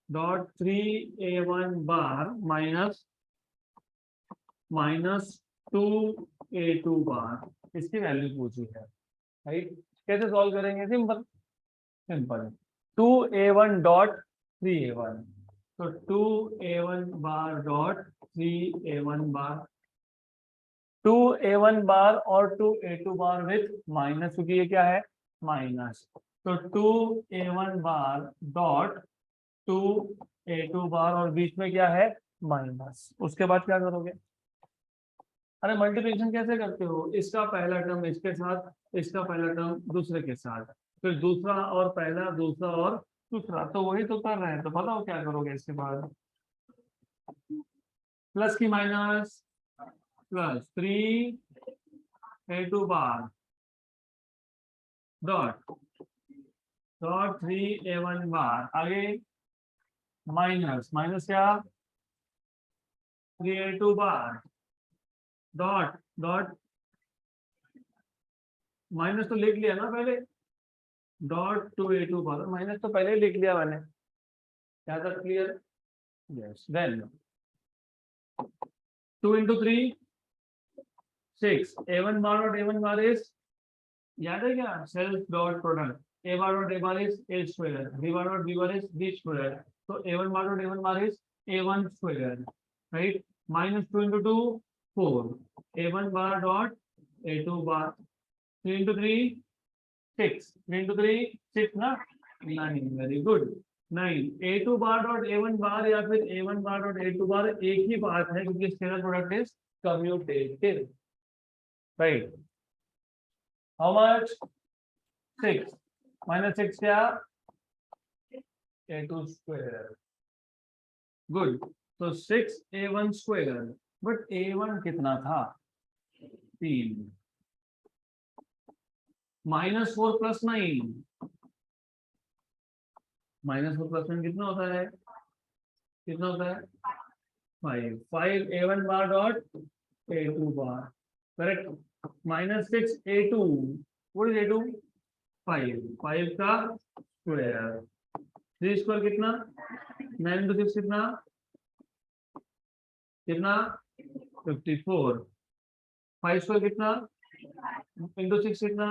dot 3a1 bar minus 2a2 bar, इसकी वैल्यू पूछी है, राइट। कैसे सॉल्व करेंगे, simple simple 2a1 dot 3a1, तो 2a1 बार डॉट 3a1 बार, 2a1 बार और 2a2 बार विथ माइनस, क्योंकि ये क्या है माइनस, तो 2a1 बार डॉट 2a2 बार और बीच में क्या है माइनस। उसके बाद क्या करोगे, अरे मल्टीप्लिकेशन कैसे करते हो, इसका पहला टर्म इसके साथ, इसका पहला टर्म दूसरे के साथ, फिर दूसरा और पहला, दूसरा और दूसरा, तो वही तो कर रहे हैं। तो बताओ क्या करोगे इसके बाद, प्लस की minus, plus 3a2 bar dot 3a1 बार, आगे माइनस माइनस क्या 3a2 बार डॉट माइनस तो लिख लिया ना पहले, डॉट 2a2 बार, माइनस तो पहले ही लिख लिया मैंने, क्या था clear, yes. Then 2 into 3 6, a1 bar dot a1 bar is, याद है क्या, self dot product, a bar dot a bar is a square, b bar dot b bar is b square, तो a1 bar dot a1 bar is a1 square, right. Minus 2 into 2 4, a1 bar dot a2 bar, 3 into 3 6, 3 into 3 6 ना, 9, very good 9, a2 bar dot a1 बार या फिर a1 bar dot a2 बार एक ही बात है, क्योंकि scalar product is commutative, right. How much 6 minus 6 क्या a2 square, good. तो 6a1 square, but a1 कितना था 3, माइनस 4 प्लस 9, माइनस 4 प्लस 9 कितना होता है, कितना होता है 5 a1 bar dot a2 bar, correct. Minus 6 a2, what is a2 5 का स्क्वायर, 3 स्क्वायर कितना 9 into 6 कितना कितना 54, 5 स्क्वायर कितना इंटू 6 कितना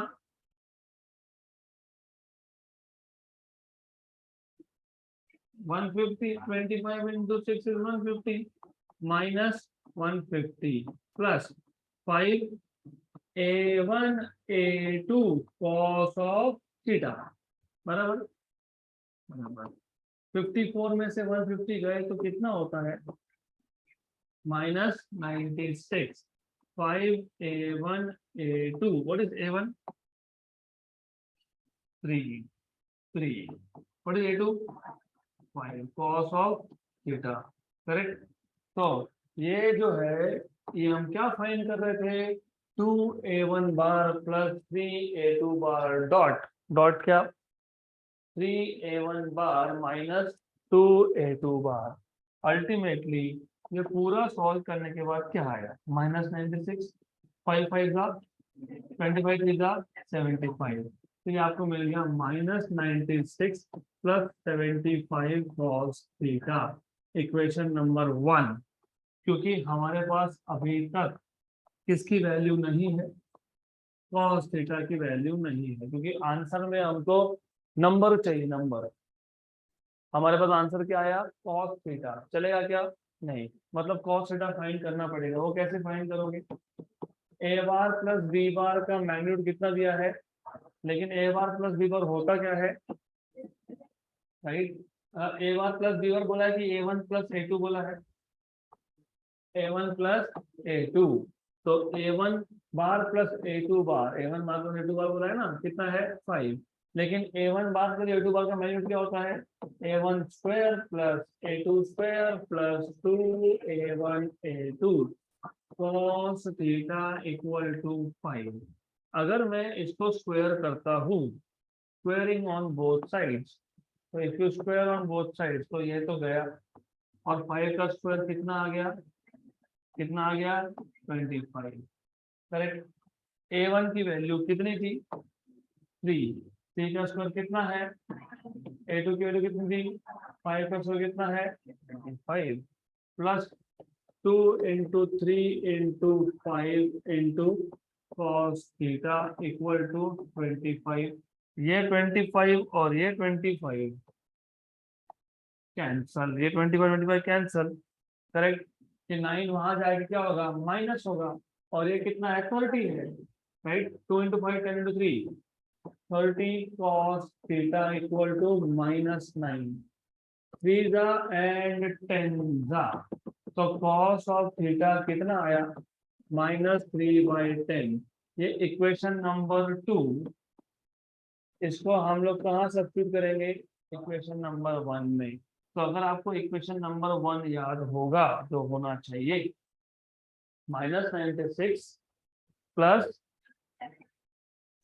150, 25 into 6 is 150, minus 150 plus 5 a1 a2 cos of theta, बराबर बराबर 54 में से 150 गए तो कितना होता है minus 96, 5a1 a2, what is a1 3, what is a2 5 cos of theta, correct. तो ये जो है ये हम क्या फाइंड कर रहे थे 2a1 bar plus 3a2 bar dot क्या 3a1 बार माइनस 2a2 बार। अल्टीमेटली ये पूरा सॉल्व करने के बाद क्या आया माइनस 96, 5 5 जा 25 3 जा 75, तो ये आपको मिल गया minus 96 plus 75 cos theta, equation number 1। क्योंकि हमारे पास अभी तक किसकी वैल्यू नहीं है, कॉस थीटा की वैल्यू नहीं है, क्योंकि आंसर में हमको नंबर चाहिए, नंबर। हमारे पास आंसर क्या आया कॉस थीटा, चलेगा क्या नहीं, मतलब कॉस थीटा फाइंड करना पड़ेगा। वो कैसे फाइंड करोगे, ए बार प्लस बी बार का मैग्नीट्यूड कितना दिया है, लेकिन ए बार प्लस बी बार होता क्या है, right. A bar plus B bar बोला है कि ए1 प्लस ए2 बोला है, ए1 प्लस ए2, तो A one bar plus A two bar, A one bar plus A two bar बोला है ना, कितना है 5, लेकिन A one bar plus A two bar का मैग्नीट्यूड क्या होता है A one square plus A two square plus 2a1 a2 cos theta equal to 5। अगर मैं इसको स्क्वायर करता हूँ, स्क्वेयरिंग ऑन बोथ साइड्स, तो if you square on both sides, तो ये तो गया और 5 का स्क्वायर कितना आ गया, कितना आ गया 25, करेक्ट। a1 की वैल्यू कितनी थी 3, 3 का स्क्वायर कितना है, a2 की वैल्यू कितनी थी 5 का स्क्वायर कितना है 25, plus 2 into 3 into 5 into cos theta equal to 25। ये 25 और ये 25 कैंसल, ये 25 कैंसल, करेक्ट। ये 9 वहां जाएगा क्या होगा माइनस होगा, और ये कितना है 30 है, right. 2 into 5 10 into 3 30 cos theta equal to -9, 3 जा एंड 10 जा, तो cos ऑफ थीटा कितना आया -3/10। ये इक्वेशन नंबर 2, इसको हम लोग कहाँ सब्स्टिट्यूट करेंगे इक्वेशन नंबर 1 में। तो अगर आपको इक्वेशन नंबर 1 याद होगा जो होना चाहिए, -96 प्लस,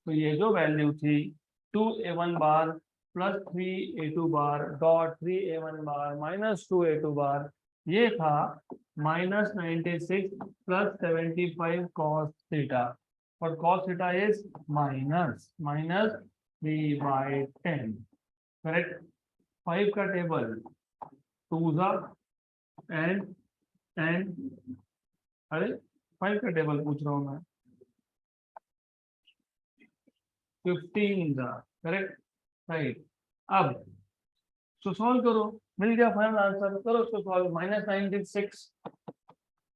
तो ये जो वैल्यू थी 2a1 bar plus 3a2 bar dot 3a1 bar minus 2a2 bar, ये था -96 प्लस 75 cos थीटा, और cos थीटा इज -3/10, करेक्ट। 5 का टेबल 2 जा एंड अरे 5 का टेबल पूछ रहा हूँ मैं, 15 जा, करेक्ट, राइट। अब तो सॉल्व करो, मिल गया फाइनल आंसर, करो उसको सॉल्व। -96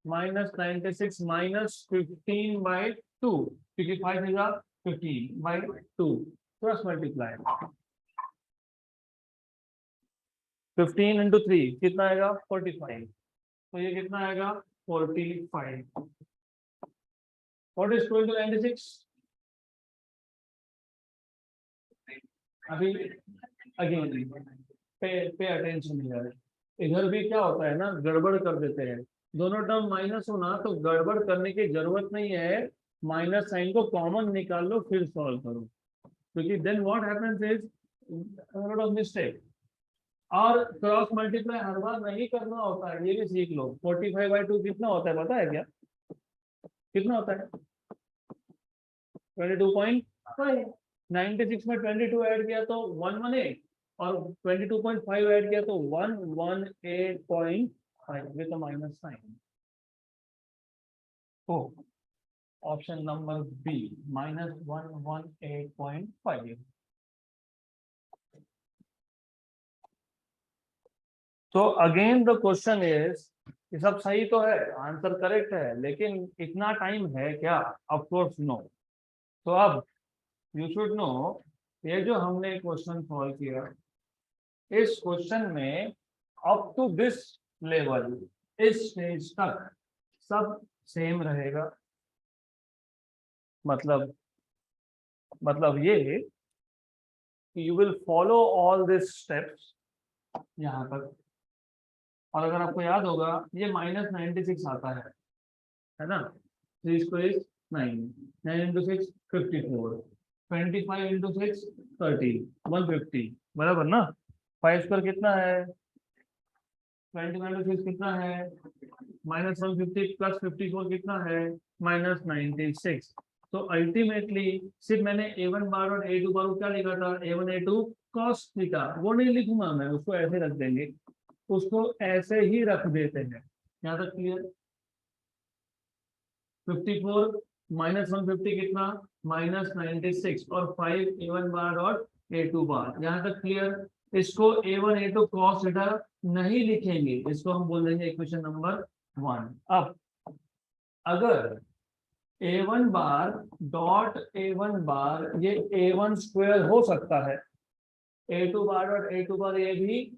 -15/2, क्योंकि 5 इज 15/2, क्रॉस मल्टीप्लाई 15 इंटू 3 कितना आएगा 45, तो ये कितना आएगा 45। What is 96? अभी अगेन पे अटेंशन यार, इधर भी क्या होता है ना गड़बड़ कर देते हैं, दोनों टर्म माइनस हो ना तो गड़बड़ करने की जरूरत नहीं है, माइनस साइन को कॉमन निकाल लो फिर सॉल्व करो, क्योंकि then what happens is lot of mistake. और क्रॉस मल्टीप्लाई हर बार नहीं करना होता है, ये भी सीख लो। 45/2 कितना होता है पता है क्या, कितना होता है 22.5। 96 में 22 ऐड किया तो 118, और 22.5 ऐड किया तो 118.5 विद माइनस साइन। ओ ऑप्शन नंबर बी -118.5। तो अगेन द क्वेश्चन इज, ये सब सही तो है, आंसर करेक्ट है, लेकिन इतना टाइम है क्या, ऑफ कोर्स नो। तो अब यू शुड नो, ये जो हमने क्वेश्चन सॉल्व किया, इस क्वेश्चन में अप टू दिस लेवल, इस स्टेज तक सब सेम रहेगा, मतलब ये you will follow all this steps यहाँ तक। और अगर आपको याद होगा ये -96 आता है ना, 3 स्क्वायर 9, 9 इंटू 6 54, 25 इंटू 6 30, 150, बराबर ना। 5 स्क्वायर कितना है 25 इंटू 6 कितना है -150 प्लस 54 कितना है -96। तो अल्टीमेटली सिर्फ मैंने a1 बार और a2 बार को क्या लिखा था, a1 a2 cos थीटा, वो नहीं लिखूंगा मैं, उसको ऐसे रख देंगे, उसको ऐसे ही रख देते हैं। यहाँ तक क्लियर। 54 -150 कितना -96, और 5 a1 बार और a2 बार, यहाँ तक क्लियर। इसको a1 a2 cos थीटा नहीं लिखेंगे, इसको हम बोल देंगे इक्वेशन नंबर 1। अब अगर a1 बार डॉट a1 बार, ये a1 स्क्वायर हो सकता है, a2 बार डॉट a2 बार ये भी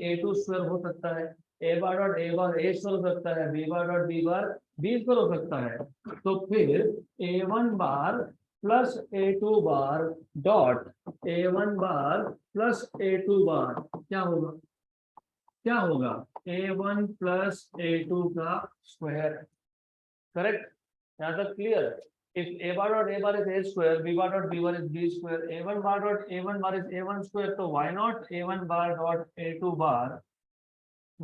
a2 स्क्वायर हो सकता है, a bar dot a bar a square हो सकता है, b bar dot b bar b square हो सकता है। तो फिर a1 bar plus a2 bar dot a1 bar plus a2 bar क्या होगा, क्या होगा a1 प्लस a2 का स्क्वायर, करेक्ट। यहाँ तक clear. if a bar dot a bar is a square, b bar dot b bar is b square, a1 bar dot a1 bar is a1 square, तो why not a1 bar dot a2 bar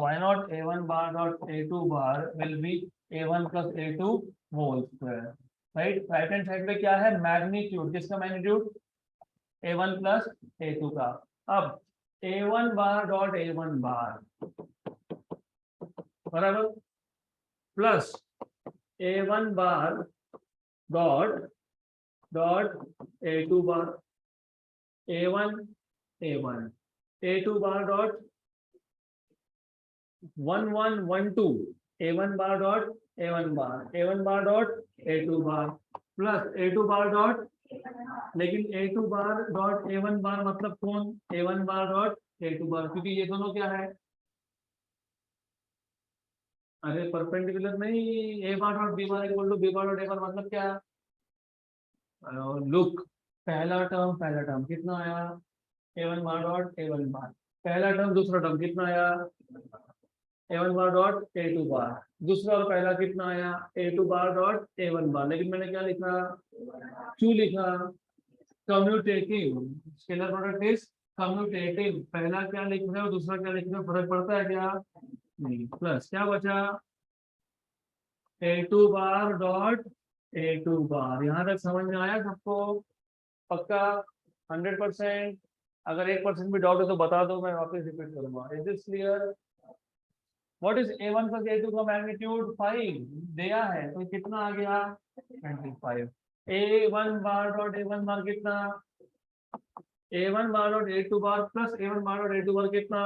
y naught a1 bar dot a2 bar will be a1 plus a2 whole square, right hand side पे क्या है, magnitude, किसका magnitude, a1 plus a2 का। अब a1 bar dot a1 बार बराबर plus a1 bar dot dot a2 बार, a1 a1 a2 bar dot 1 1 1 2 a1 bar dot a1 बार, a1 bar dot a2 bar plus a2 bar dot, लेकिन a2 bar dot a1 बार मतलब कौन, a1 bar dot a2 बार, क्योंकि ये दोनों क्या है, अरे perpendicular नहीं, a bar dot b bar equal to b bar dot a bar मतलब क्या, लुक पहला टर्म कितना आया, a1 बार डॉट a1 बार, पहला टर्म दूसरा टर्म कितना आया, a1 बार डॉट a2 बार, दूसरा और पहला कितना आया, a2 बार डॉट a1 बार, लेकिन मैंने क्या लिखा, क्यों लिखा, commutative, scalar product is commutative, पहला क्या लिख रहे हो दूसरा क्या लिख रहे हो फर्क पड़ता है क्या, नहीं, प्लस क्या बचा, a2 बार डॉट a2 बार, यहाँ तक समझ में आया सबको, पक्का 100%, अगर 1% भी डाउट है तो बता दो, मैं वापस रिपीट करूंगा, is this clear. What is a1 plus a2 का मैग्नीट्यूड 5 दिया है, तो कितना आ गया 25, a1 bar dot a1 bar कितना, a1 bar dot a2 bar plus a1 bar dot a2 bar कितना,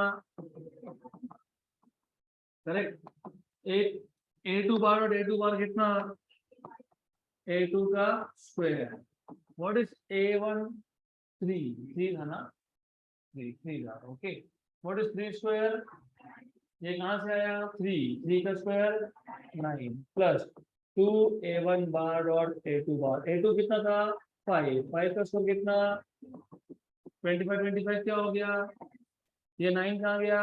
correct, a2 bar dot a2 bar कितना, a2 का स्क्वायर, व्हाट इज a1 3 था ना, 3 था, ओके, व्हाट इज 3 स्क्वायर, ये कहाँ से आया, 3 का square 9 plus 2 a1 bar dot a2 बार, a2 कितना था 5 का स्क्वायर कितना 25 क्या हो गया, ये 9 कहाँ गया,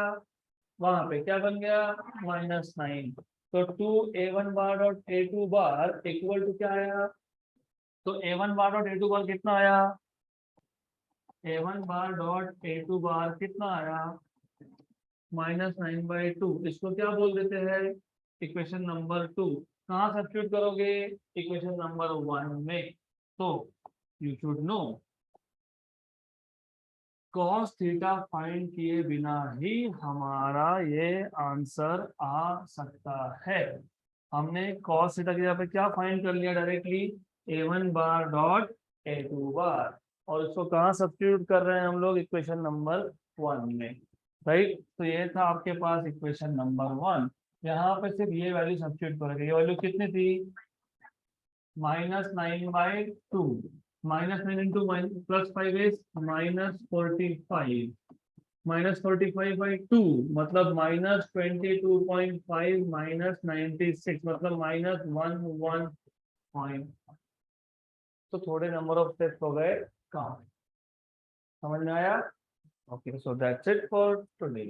वहां पे क्या बन गया -9, तो 2 a1 bar dot a2 bar equal to क्या आया, तो a1 bar dot a2 bar कितना आया, a1 bar dot a2 bar कितना आया -9/2, इसको क्या बोल देते हैं, इक्वेशन नंबर 2, कहाँ सब्स्टिट्यूट करोगे, इक्वेशन नंबर 1 में, तो you should no cos theta find किए बिना ही हमारा ये आंसर आ सकता है, हमने cos थीटा की जगह पे क्या फाइंड कर लिया directly, a1 bar dot a2 बार, और इसको कहाँ सब्स्टिट्यूट कर रहे हैं हम लोग, इक्वेशन नंबर 1 में, राइट, तो ये था आपके पास इक्वेशन नंबर 1, यहाँ पे सिर्फ ये वैल्यू सब्स्टिट्यूट करोगे, ये वैल्यू कितनी थी -9/2, -9 इंटू +5 इज -45, -45/2 मतलब -22.5 -96 मतलब -1 पॉइंट, तो थोड़े नंबर ऑफ स्टेप्स हो गए कम, समझ में आया, okay, so that's it for today.